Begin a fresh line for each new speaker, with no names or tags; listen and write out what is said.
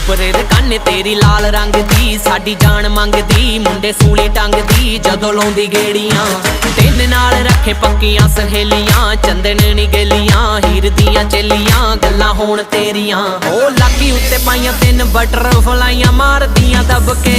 उपरे दे काने तेरी लाल रंग दी, साडी जान मंगदी मुंडे सूली टंगदी जदों लाउंदी गेड़ियां। तेरे नाल रखे पक्कियां सहेलियां, चंदन नी गेलियां हीर दियां चेलियां गल्लां होण तेरियां। ओ लाकी उत्ते पाइयां 3 बटरफ्लाइयां मारदियां दबके।